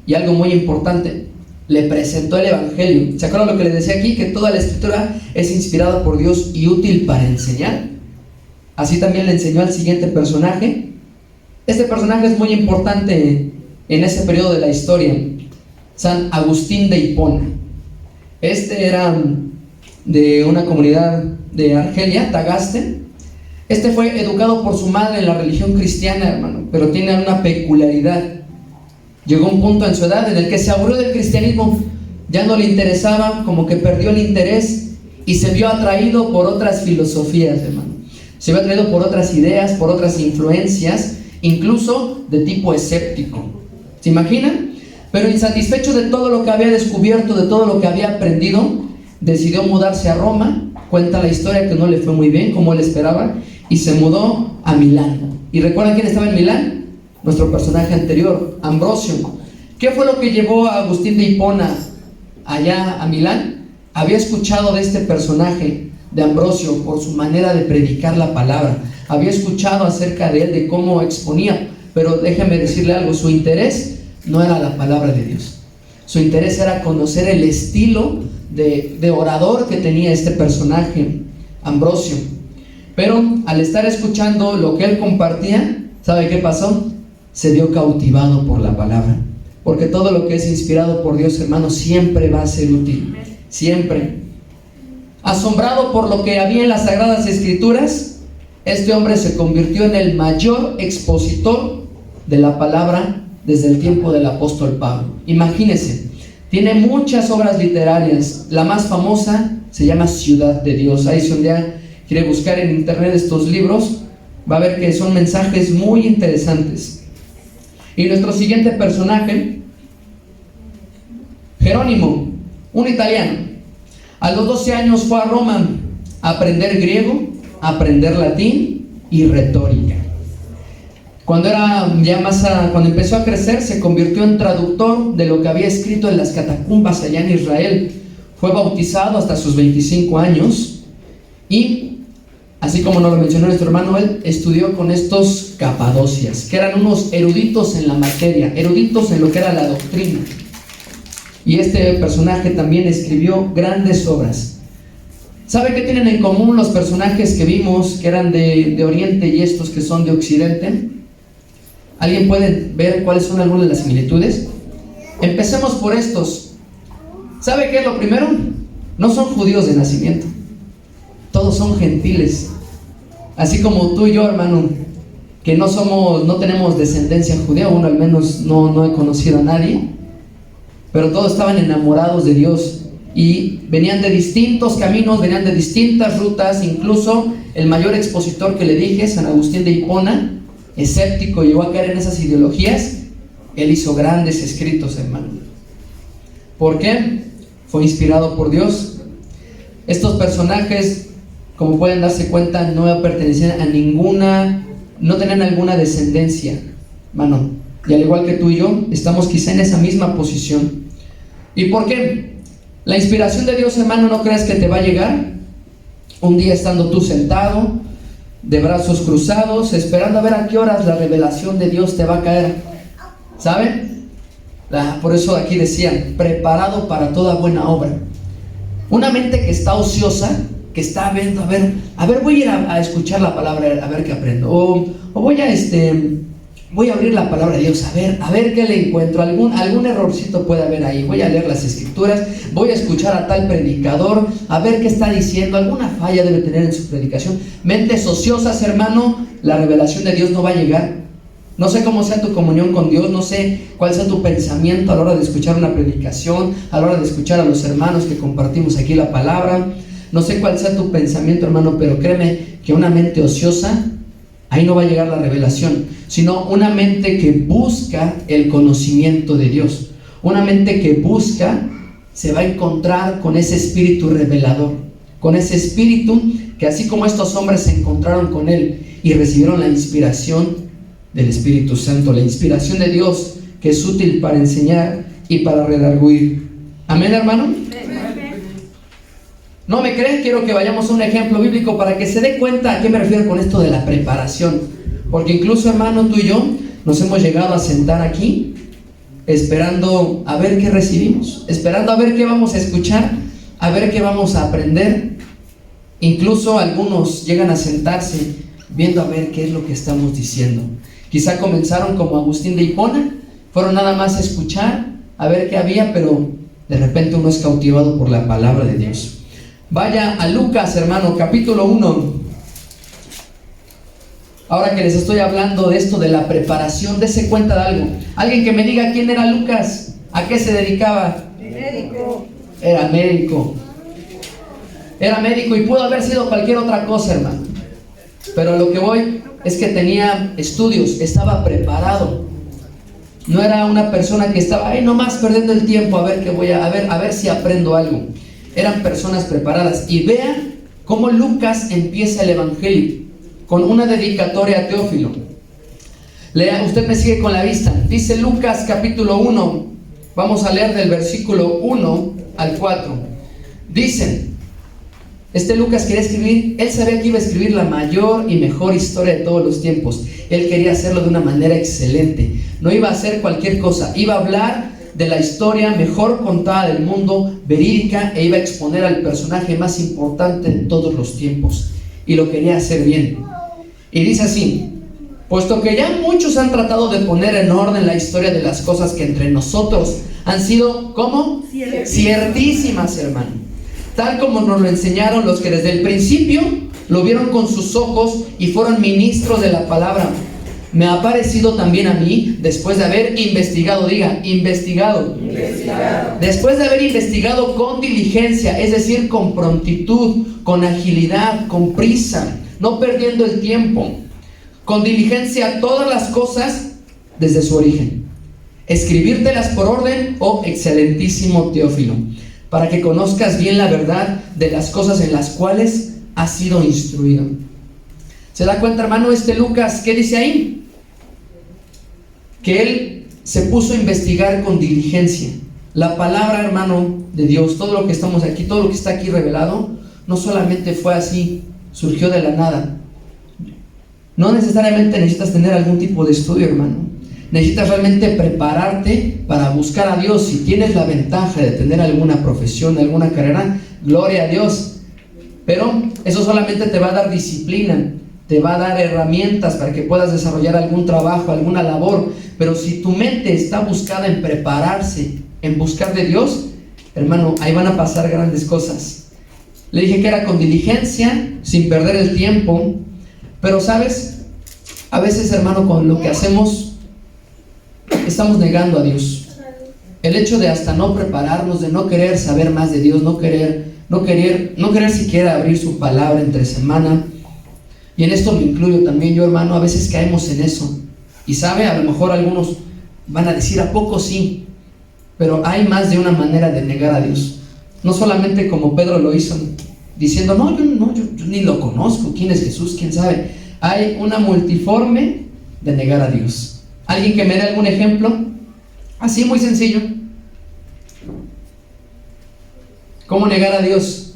Y algo muy importante, le presentó el evangelio. ¿Se acuerdan lo que les decía aquí? Que toda la escritura es inspirada por Dios y útil para enseñar. Así también le enseñó al siguiente personaje. Este personaje es muy importante en ese periodo de la historia, San Agustín de Hipona. Este era de una comunidad de Argelia, Tagaste. Este fue educado por su madre en la religión cristiana, hermano, pero tiene una peculiaridad. Llegó un punto en su edad en el que se aburrió del cristianismo, ya no le interesaba, como que perdió el interés, y se vio atraído por otras filosofías, hermano. Se vio atraído por otras ideas, por otras influencias, incluso de tipo escéptico. ¿Se imaginan? Pero insatisfecho de todo lo que había descubierto, de todo lo que había aprendido, decidió mudarse a Roma. Cuenta la historia que no le fue muy bien como él esperaba, y se mudó a Milán. ¿Y recuerdan quién estaba en Milán? Nuestro personaje anterior, Ambrosio. ¿Qué fue lo que llevó a Agustín de Hipona allá a Milán? Había escuchado de este personaje, de Ambrosio, por su manera de predicar la palabra. Había escuchado acerca de él, de cómo exponía. Pero déjenme decirle algo: su interés no era la palabra de Dios. Su interés era conocer el estilo de orador que tenía este personaje, Ambrosio. Pero al estar escuchando lo que él compartía, ¿sabe qué pasó? Se vio cautivado por la palabra, porque todo lo que es inspirado por Dios, hermano, siempre va a ser útil, siempre. Asombrado por lo que había en las Sagradas Escrituras, este hombre se convirtió en el mayor expositor de la palabra desde el tiempo del apóstol Pablo. Imagínense, tiene muchas obras literarias. La más famosa se llama Ciudad de Dios. Ahí, si un día quiere buscar en internet estos libros, va a ver que son mensajes muy interesantes. Y nuestro siguiente personaje, Jerónimo, un italiano. A los 12 años fue a Roma a aprender griego, a aprender latín y retórica. Cuando empezó a crecer, se convirtió en traductor de lo que había escrito en las catacumbas allá en Israel. Fue bautizado hasta sus 25 años, y así como nos lo mencionó nuestro hermano, él estudió con estos capadocias, que eran unos eruditos en la materia, eruditos en lo que era la doctrina. Y este personaje también escribió grandes obras. ¿Sabe qué tienen en común los personajes que vimos, que eran de Oriente, y estos que son de Occidente? ¿Alguien puede ver cuáles son algunas de las similitudes? Empecemos por estos. ¿Sabe qué es lo primero? No son judíos de nacimiento. Todos son gentiles. Así como tú y yo, hermano, que no tenemos descendencia judía, bueno, al menos no he conocido a nadie, pero todos estaban enamorados de Dios y venían de distintos caminos, venían de distintas rutas. Incluso el mayor expositor que le dije, San Agustín de Hipona, escéptico, llegó a caer en esas ideologías. Él hizo grandes escritos, hermano. ¿Por qué? Fue inspirado por Dios. Estos personajes, como pueden darse cuenta, no pertenecían a ninguna, no tenían alguna descendencia. hermano. Y al igual que tú y yo, estamos quizá en esa misma posición. ¿Y por qué? La inspiración de Dios, hermano, no creas que te va a llegar un día estando tú sentado, de brazos cruzados, esperando a ver a qué horas la revelación de Dios te va a caer. ¿Saben? Por eso aquí decían, preparado para toda buena obra. Una mente que está ociosa, que está viendo, a ver, voy a ir a escuchar la palabra, a ver qué aprendo. O voy a abrir la palabra de Dios, a ver qué le encuentro, algún errorcito puede haber ahí. Voy a leer las escrituras, voy a escuchar a tal predicador, a ver qué está diciendo, alguna falla debe tener en su predicación. Mentes ociosas, hermano, la revelación de Dios no va a llegar. No sé cómo sea tu comunión con Dios, no sé cuál sea tu pensamiento a la hora de escuchar una predicación, a la hora de escuchar a los hermanos que compartimos aquí la palabra. No sé cuál sea tu pensamiento, hermano, pero créeme que una mente ociosa, ahí no va a llegar la revelación, sino una mente que busca el conocimiento de Dios. Una mente que busca se va a encontrar con ese espíritu revelador, con ese espíritu que así como estos hombres se encontraron con él y recibieron la inspiración del Espíritu Santo, la inspiración de Dios que es útil para enseñar y para redarguir. ¿Amén, hermano? ¿No me creen? Quiero que vayamos a un ejemplo bíblico para que se dé cuenta a qué me refiero con esto de la preparación. Porque incluso, hermano, tú y yo nos hemos llegado a sentar aquí esperando a ver qué recibimos, esperando a ver qué vamos a escuchar, a ver qué vamos a aprender. Incluso algunos llegan a sentarse viendo a ver qué es lo que estamos diciendo. Quizá comenzaron como Agustín de Hipona, fueron nada más a escuchar, a ver qué había, pero de repente uno es cautivado por la palabra de Dios. Vaya a Lucas, hermano, capítulo 1. Ahora que les estoy hablando de esto de la preparación, dése cuenta de algo. Alguien que me diga quién era Lucas, ¿a qué se dedicaba? Médico. Era médico. Era médico y pudo haber sido cualquier otra cosa, hermano. Pero a lo que voy es que tenía estudios, estaba preparado. No era una persona que estaba ahí nomás perdiendo el tiempo a ver qué voy a ver si aprendo algo. Eran personas preparadas. Y vean cómo Lucas empieza el evangelio con una dedicatoria a Teófilo. Lea, usted me sigue con la vista. Dice Lucas capítulo 1. Vamos a leer del versículo 1 al 4. Dicen, Lucas quería escribir, él sabía que iba a escribir la mayor y mejor historia de todos los tiempos. Él quería hacerlo de una manera excelente. No iba a hacer cualquier cosa, iba a hablar de la historia mejor contada del mundo, verídica, e iba a exponer al personaje más importante de todos los tiempos. Y lo quería hacer bien. Y dice así: puesto que ya muchos han tratado de poner en orden la historia de las cosas que entre nosotros han sido, ¿cómo? Ciertísimas, hermano. Tal como nos lo enseñaron los que desde el principio lo vieron con sus ojos y fueron ministros de la palabra. Me ha parecido también a mí, después de haber investigado, diga, investigado. Después de haber investigado con diligencia, es decir, con prontitud, con agilidad, con prisa, no perdiendo el tiempo, con diligencia todas las cosas desde su origen. Escribírtelas por orden, oh excelentísimo Teófilo, para que conozcas bien la verdad de las cosas en las cuales has sido instruido. ¿Se da cuenta, hermano? Lucas, ¿qué dice ahí? Que él se puso a investigar con diligencia. La palabra, hermano, de Dios, todo lo que estamos aquí, todo lo que está aquí revelado, no solamente fue así, surgió de la nada. No necesariamente necesitas tener algún tipo de estudio, hermano. Necesitas realmente prepararte para buscar a Dios. Si tienes la ventaja de tener alguna profesión, alguna carrera, gloria a Dios. Pero eso solamente te va a dar disciplina, te va a dar herramientas para que puedas desarrollar algún trabajo, alguna labor. Pero si tu mente está buscada en prepararse, en buscar de Dios, hermano, ahí van a pasar grandes cosas. Le dije que era con diligencia, sin perder el tiempo. Pero sabes, a veces, hermano, con lo que hacemos estamos negando a Dios. El hecho de hasta no prepararnos, de no querer saber más de Dios, no querer siquiera abrir su palabra entre semana. Y en esto me incluyo también yo, hermano. A veces caemos en eso. Y sabe, a lo mejor algunos van a decir, ¿a poco sí? Pero hay más de una manera de negar a Dios. No solamente como Pedro lo hizo, diciendo, yo ni lo conozco. ¿Quién es Jesús? ¿Quién sabe? Hay una multiforme de negar a Dios. ¿Alguien que me dé algún ejemplo? Así, muy sencillo. ¿Cómo negar a Dios?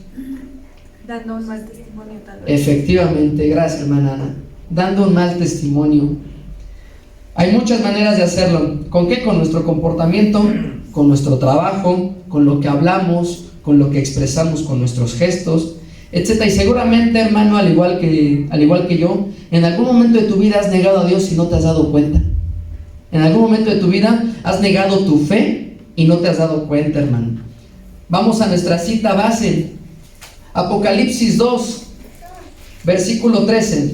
Dando un mal testimonio tal vez. Efectivamente, gracias hermana Ana. Dando un mal testimonio. Hay muchas maneras de hacerlo. ¿Con qué? Con nuestro comportamiento, con nuestro trabajo, con lo que hablamos, con lo que expresamos, con nuestros gestos, etcétera. Y seguramente, hermano, al igual que yo, en algún momento de tu vida has negado a Dios y no te has dado cuenta. En algún momento de tu vida has negado tu fe y no te has dado cuenta, hermano. Vamos a nuestra cita base. Apocalipsis 2, versículo 13.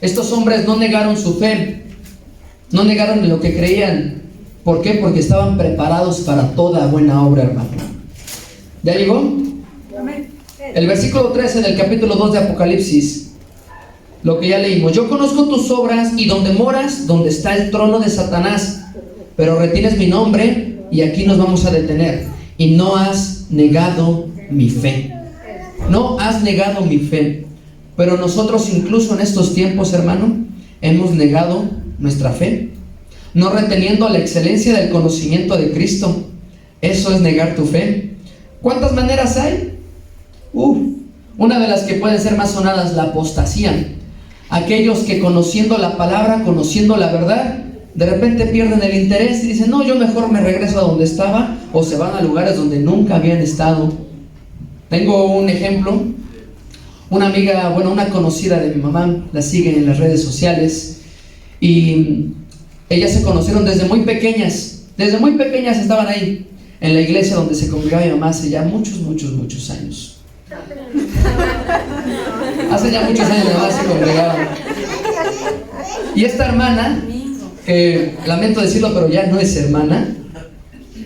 Estos hombres no negaron su fe, no negaron lo que creían. ¿Por qué? Porque estaban preparados para toda buena obra, hermano. ¿Ya llegó? Amén. El versículo 13 del capítulo 2 de Apocalipsis, lo que ya leímos. Yo conozco tus obras y donde moras, donde está el trono de Satanás, pero retienes mi nombre, y aquí nos vamos a detener. Y no has negado mi fe. No has negado mi fe. Pero nosotros incluso en estos tiempos, hermano, hemos negado nuestra fe, no reteniendo la excelencia del conocimiento de Cristo. Eso es negar tu fe. ¿Cuántas maneras hay? Una de las que pueden ser más sonadas, la apostasía. Aquellos que conociendo la palabra, conociendo la verdad, de repente pierden el interés y dicen, no, yo mejor me regreso a donde estaba, o se van a lugares donde nunca habían estado. Tengo un ejemplo. Una amiga, una conocida de mi mamá, la siguen en las redes sociales, y ellas se conocieron desde muy pequeñas estaban ahí, en la iglesia donde se congregaba mi mamá hace ya muchos años. Hace ya muchos años mi mamá se congregaba. Y esta hermana, que lamento decirlo, pero ya no es hermana,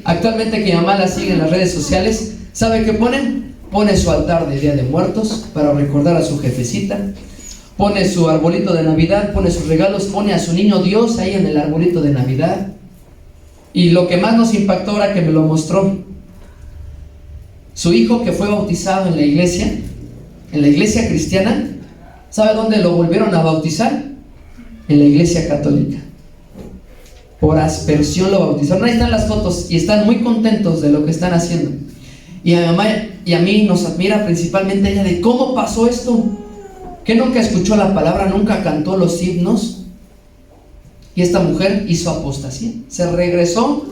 actualmente que mi mamá la sigue en las redes sociales, ¿sabe qué ponen? Pone su altar de Día de Muertos para recordar a su jefecita, pone su arbolito de Navidad, pone sus regalos, pone a su niño Dios ahí en el arbolito de Navidad. Y lo que más nos impactó ahora que me lo mostró, su hijo que fue bautizado en la iglesia cristiana, ¿sabe dónde lo volvieron a bautizar? En la iglesia católica. Por aspersión lo bautizaron. Ahí están las fotos y están muy contentos de lo que están haciendo. Y a mi mamá y a mí nos admira principalmente ella de cómo pasó esto. Que nunca escuchó la palabra, nunca cantó los himnos. Y esta mujer hizo apostasía. Se regresó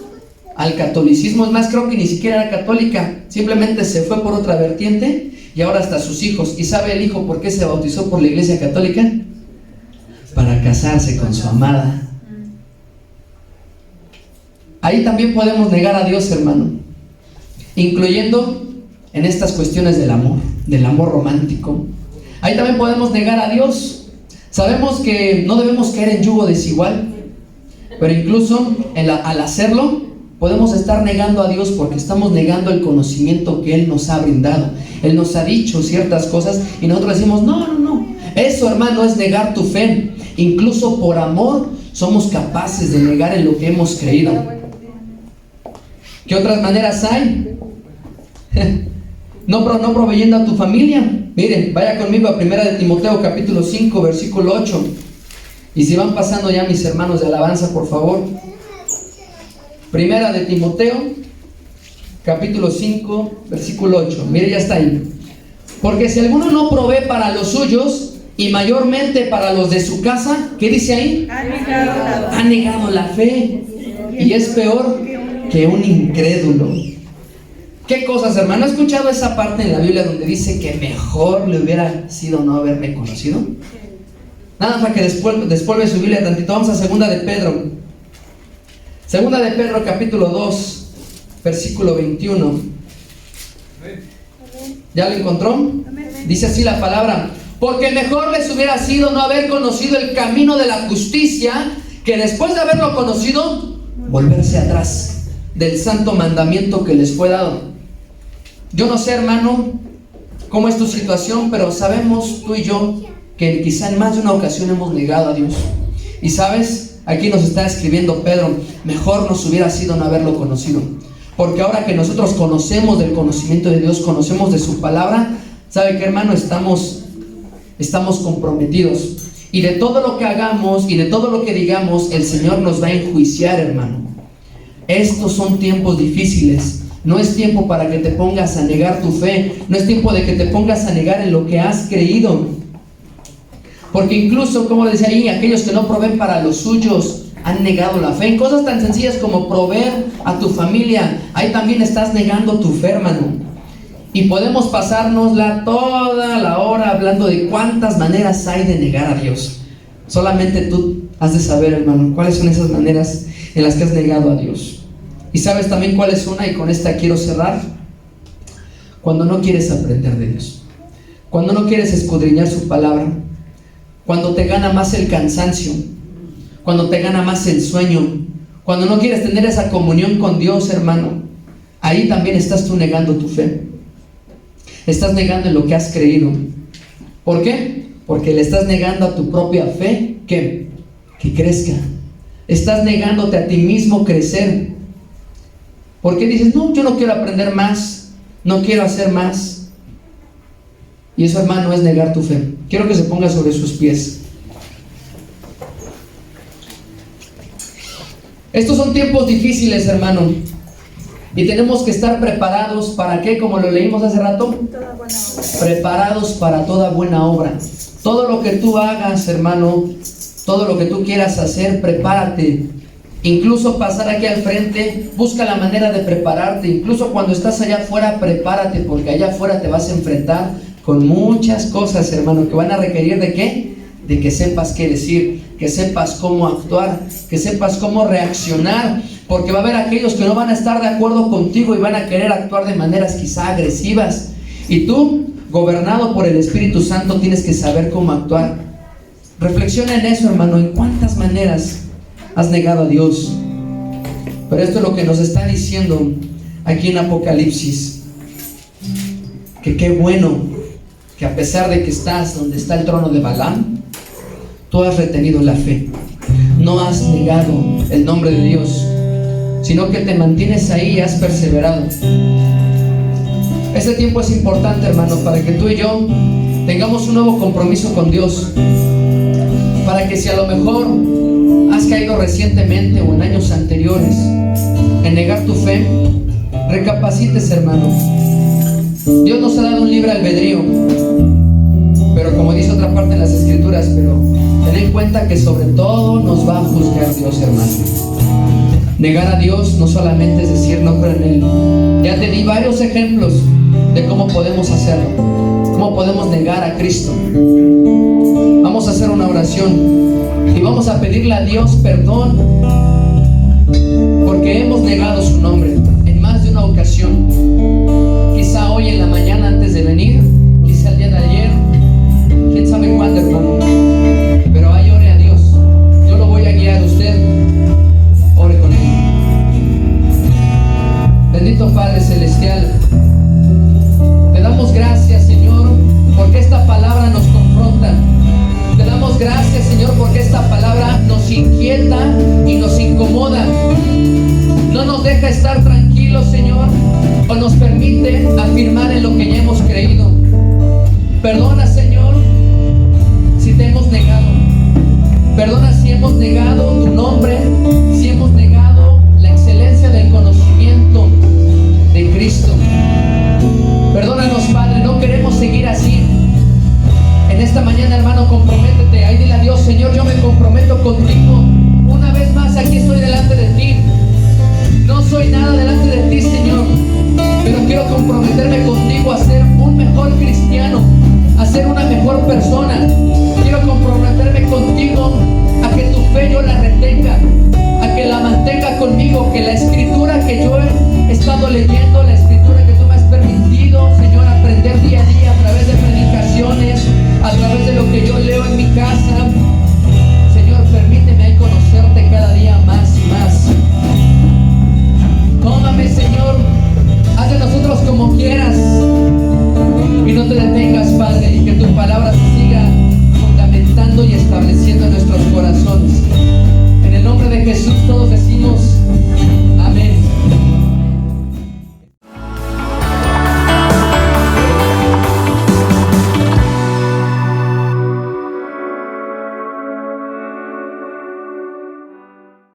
al catolicismo. Es más, creo que ni siquiera era católica. Simplemente se fue por otra vertiente y ahora hasta sus hijos. ¿Y sabe el hijo por qué se bautizó por la iglesia católica? Para casarse con su amada. Ahí también podemos negar a Dios, hermano. Incluyendo en estas cuestiones del amor romántico. Ahí también podemos negar a Dios. Sabemos que no debemos caer en yugo desigual, pero incluso al hacerlo podemos estar negando a Dios porque estamos negando el conocimiento que Él nos ha brindado. Él nos ha dicho ciertas cosas y nosotros decimos, no. Eso, hermano, es negar tu fe. Incluso por amor somos capaces de negar en lo que hemos creído. ¿Qué otras maneras hay? No proveyendo a tu familia. Miren, vaya conmigo a 1 de Timoteo capítulo 5 versículo 8. Y si van pasando ya mis hermanos de alabanza, por favor. 1 de Timoteo capítulo 5 versículo 8. Mire, ya está ahí. Porque si alguno no provee para los suyos, y mayormente para los de su casa, ¿qué dice ahí? Ha negado la fe. Y es peor que un incrédulo. ¿Qué cosas, hermano? ¿Ha escuchado esa parte en la Biblia donde dice que mejor le hubiera sido no haberme conocido? Nada más que después su Biblia tantito. Vamos a 2 de Pedro. 2 de Pedro capítulo 2 versículo 21. ¿Ya lo encontró? Dice así la palabra: porque mejor les hubiera sido no haber conocido el camino de la justicia, que después de haberlo conocido, volverse atrás del santo mandamiento que les fue dado. Yo no sé, hermano, cómo es tu situación, pero sabemos tú y yo que quizá en más de una ocasión hemos negado a Dios. Y sabes, aquí nos está escribiendo Pedro, mejor nos hubiera sido no haberlo conocido. Porque ahora que nosotros conocemos del conocimiento de Dios, conocemos de su palabra, ¿sabe qué, hermano? Estamos estamos comprometidos. Y de todo lo que hagamos y de todo lo que digamos, el Señor nos va a enjuiciar, hermano. Estos son tiempos difíciles. No es tiempo para que te pongas a negar tu fe. No es tiempo de que te pongas a negar en lo que has creído. Porque incluso, como decía ahí, aquellos que no proveen para los suyos han negado la fe. En cosas tan sencillas como proveer a tu familia, ahí también estás negando tu fe, hermano. Y podemos pasárnosla toda la hora hablando de cuántas maneras hay de negar a Dios. Solamente tú has de saber, hermano, cuáles son esas maneras en las que has negado a Dios. Y sabes también cuál es una, y con esta quiero cerrar. Cuando no quieres aprender de Dios, cuando no quieres escudriñar su palabra, cuando te gana más el cansancio, cuando te gana más el sueño, cuando no quieres tener esa comunión con Dios, hermano, ahí también estás tú negando tu fe. Estás negando en lo que has creído. ¿Por qué? Porque le estás negando a tu propia fe que crezca. Estás negándote a ti mismo crecer. ¿Por qué dices, no, yo no quiero aprender más, no quiero hacer más? Y eso, hermano, es negar tu fe. Quiero que se ponga sobre sus pies. Estos son tiempos difíciles, hermano. Y tenemos que estar preparados para ¿qué? Como lo leímos hace rato. Preparados para toda buena obra. Todo lo que tú hagas, hermano, todo lo que tú quieras hacer, prepárate. Incluso pasar aquí al frente, busca la manera de prepararte. Incluso cuando estás allá afuera, prepárate, porque allá afuera te vas a enfrentar con muchas cosas, hermano, que van a requerir ¿de qué? De que sepas qué decir, que sepas cómo actuar, que sepas cómo reaccionar, porque va a haber aquellos que no van a estar de acuerdo contigo y van a querer actuar de maneras quizá agresivas. Y tú, gobernado por el Espíritu Santo, tienes que saber cómo actuar. Reflexiona en eso, hermano, en cuántas maneras has negado a Dios. Pero esto es lo que nos está diciendo aquí en Apocalipsis, que qué bueno que a pesar de que estás donde está el trono de Balaam, tú has retenido la fe, no has negado el nombre de Dios, sino que te mantienes ahí y has perseverado. Este tiempo es importante, hermano, para que tú y yo tengamos un nuevo compromiso con Dios, para que si a lo mejor has caído recientemente o en años anteriores en negar tu fe, recapacites, hermano. Dios nos ha dado un libre albedrío, pero como dice otra parte en las Escrituras, pero ten en cuenta que sobre todo nos va a juzgar Dios, hermano. Negar a Dios no solamente es decir no creo en Él. Ya te di varios ejemplos de cómo podemos hacerlo, cómo podemos negar a Cristo. Vamos a hacer una oración y vamos a pedirle a Dios perdón porque hemos negado su nombre en más de una ocasión. Quizá hoy en la mañana antes de venir, quizá el día de ayer, quién sabe cuándo, hermano. Pero ahí ore a Dios. Yo lo voy a guiar a usted. Ore con Él. Bendito Padre Celestial, te damos gracias, Señor, porque esta palabra nos confronta. Te damos gracias, Señor, porque esta palabra nos inquieta y nos incomoda. No nos deja estar tranquilos, Señor, o nos permite afirmar en lo que ya hemos creído. Perdona, Señor, si te hemos negado. Perdona si hemos negado tu nombre, si hemos negado la excelencia del conocimiento de Cristo. Perdónanos, Padre, no queremos seguir así. En esta mañana, hermano, comprométete. Ahí dile a Dios, Señor, yo me comprometo contigo. Una vez más, aquí estoy delante de ti. No soy nada delante de ti, Señor, pero quiero comprometerme contigo a ser un mejor cristiano, a ser una mejor persona. Quiero comprometerme contigo a que tu fe yo la retenga, a que la mantenga conmigo, que la escritura que yo he estado leyendo, la escritura que tú me has permitido, Señor, aprender día a día a través de predicaciones, a través de lo que yo leo en mi casa, Señor, permíteme ahí conocerte cada día más y más. Tómame, Señor, haz de nosotros como quieras y no te detengas, Padre, y que tu palabra se siga fundamentando y estableciendo en nuestros corazones. En el nombre de Jesús todos decimos